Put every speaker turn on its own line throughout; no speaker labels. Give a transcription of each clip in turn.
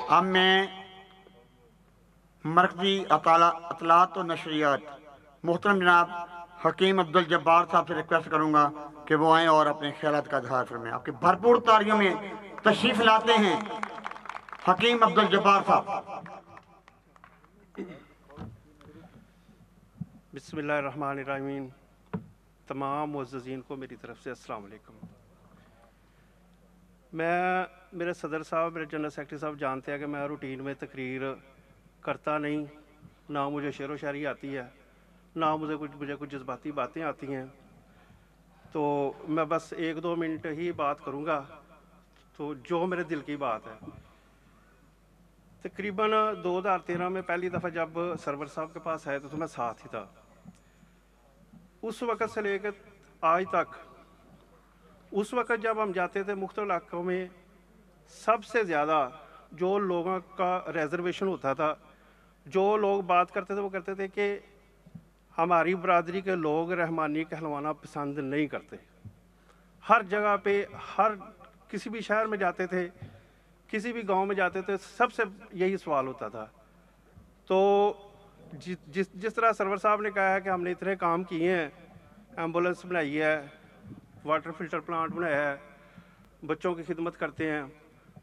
اب میں مرکزی اطلاعات و نشریات محترم جناب حکیم عبدالجبار صاحب سے ریکویسٹ کروں گا کہ وہ آئیں اور اپنے خیالات کا اظہار فرمائیں. آپ کے بھرپور تالیوں میں تشریف لاتے ہیں حکیم عبدالجبار صاحب.
بسم اللہ الرحمن الرحیم. تمام معززین کو میری طرف سے السلام علیکم. میرے صدر صاحب، میرے جنرل سیکرٹری صاحب جانتے ہیں کہ میں روٹین میں تقریر کرتا نہیں، نہ مجھے شعر و شاعری آتی ہے، نہ مجھے کچھ جذباتی باتیں آتی ہیں. تو میں بس 1-2 منٹ ہی بات کروں گا تو جو میرے دل کی بات ہے. تقریباً 2013 میں پہلی دفعہ جب سرور صاحب کے پاس آئے تو میں ساتھ ہی تھا. اس وقت سے لے کے آج تک، اس وقت جب ہم جاتے تھے مختلف علاقوں میں، سب سے زیادہ جو لوگوں کا ریزرویشن ہوتا تھا، جو لوگ بات کرتے تھے وہ کہتے تھے کہ ہماری برادری کے لوگ رحمانی کہلوانا پسند نہیں کرتے. ہر جگہ پہ، کسی بھی شہر میں جاتے تھے، کسی بھی گاؤں میں جاتے تھے، سب سے یہی سوال ہوتا تھا. تو جس طرح سرور صاحب نے کہا ہے کہ ہم نے اتنے کام کیے ہیں، ایمبولینس بنائی ہے، واٹر فلٹر پلانٹ بنایا ہے، بچوں کی خدمت کرتے ہیں،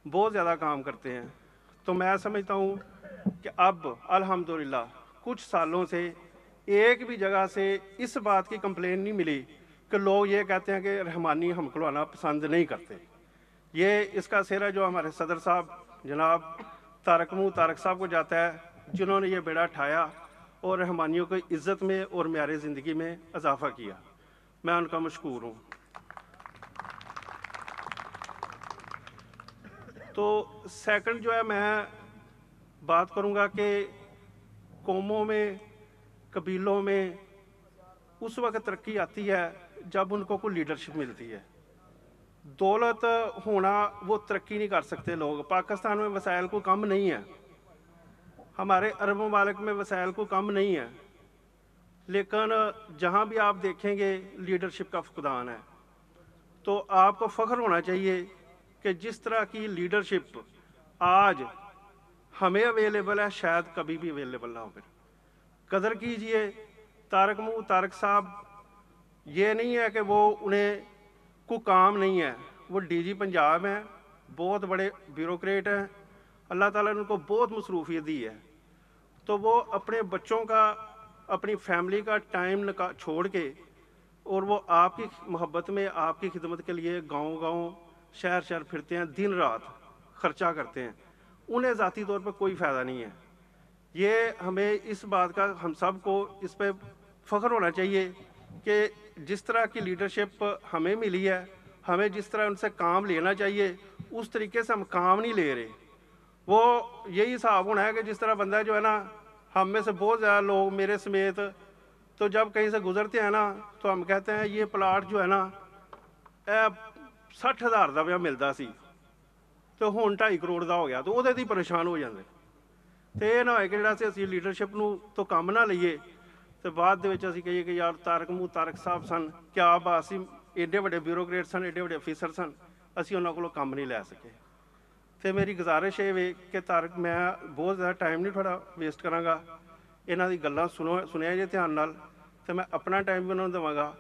بہت زیادہ کام کرتے ہیں. تو میں سمجھتا ہوں کہ اب الحمدللہ کچھ سالوں سے ایک بھی جگہ سے اس بات کی کمپلین نہیں ملی کہ لوگ یہ کہتے ہیں کہ رحمانی ہم کھلوانا پسند نہیں کرتے. یہ اس کا سہرا جو ہمارے صدر صاحب جناب طارق صاحب کو جاتا ہے، جنہوں نے یہ بیڑا اٹھایا اور رحمانیوں کو عزت میں اور معیار زندگی میں اضافہ کیا. میں ان کا مشکور ہوں. تو سیکنڈ جو ہے، میں بات کروں گا کہ قوموں میں، قبیلوں میں اس وقت ترقی آتی ہے جب ان کو کوئی لیڈرشپ ملتی ہے. دولت ہونا وہ ترقی نہیں کر سکتے لوگ. پاکستان میں وسائل کو کم نہیں ہے، ہمارے عرب ممالک میں وسائل کو کم نہیں ہے، لیکن جہاں بھی آپ دیکھیں گے لیڈرشپ کا فقدان ہے. تو آپ کو فخر ہونا چاہیے کہ جس طرح کی لیڈرشپ آج ہمیں اویلیبل ہے شاید کبھی بھی اویلیبل نہ ہو. پھر قدر کیجئے. طارق صاحب، یہ نہیں ہے کہ وہ انہیں کو کام نہیں ہے، وہ ڈی جی پنجاب ہیں، بہت بڑے بیوروکریٹ ہیں، اللہ تعالیٰ نے ان کو بہت مصروفیت دی ہے. تو وہ اپنے بچوں کا، اپنی فیملی کا ٹائم چھوڑ کے، اور وہ آپ کی محبت میں، آپ کی خدمت کے لیے گاؤں شہر پھرتے ہیں، دن رات خرچہ کرتے ہیں. انہیں ذاتی طور پر کوئی فائدہ نہیں ہے. یہ ہمیں اس بات کا، ہم سب کو اس پہ فخر ہونا چاہیے کہ جس طرح کی لیڈرشپ ہمیں ملی ہے، ہمیں جس طرح ان سے کام لینا چاہیے اس طریقے سے ہم کام نہیں لے رہے. وہ یہی حساب ہونا ہے کہ جس طرح بندہ جو ہے نا، ہم میں سے بہت زیادہ لوگ میرے سمیت، تو جب کہیں سے گزرتے ہیں نا تو ہم کہتے ہیں یہ پلاٹ جو ہے نا 60,000 کا ملتا سی تو ہوں 2.5 کروڑ کا ہو گیا. تو وہ ہی پریشان ہو جاتے. تو یہ نہ ہوئے کہ جڑا اسی لیڈرشپ نو تو کم نہ لئیے تو بعد اسی کہیے کہ یار طارق صاحب سن، کیا بات سی، ایڈے بڑے بیوروکریٹ سن، ایڈے بڑے آفیسر سن، اسی انہوں کو کم نہیں لے سکے. تو میری گزارش ہے کہ طارق، میں بہت زیادہ ٹائم نہیں تھوڑا ویسٹ کراں گا، یہاں دی گلاں سنیا جی دھیان نال، تو میں اپنا ٹائم بھی انہوں نے دواں گا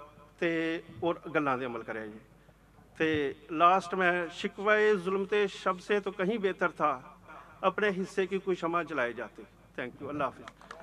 اور گلاں دے عمل کریا جی. تو لاسٹ میں، شکوہ ظلم تے شب سے تو کہیں بہتر تھا اپنے حصے کی کوئی شمع جلائے جاتے. Thank you. اللہ حافظ.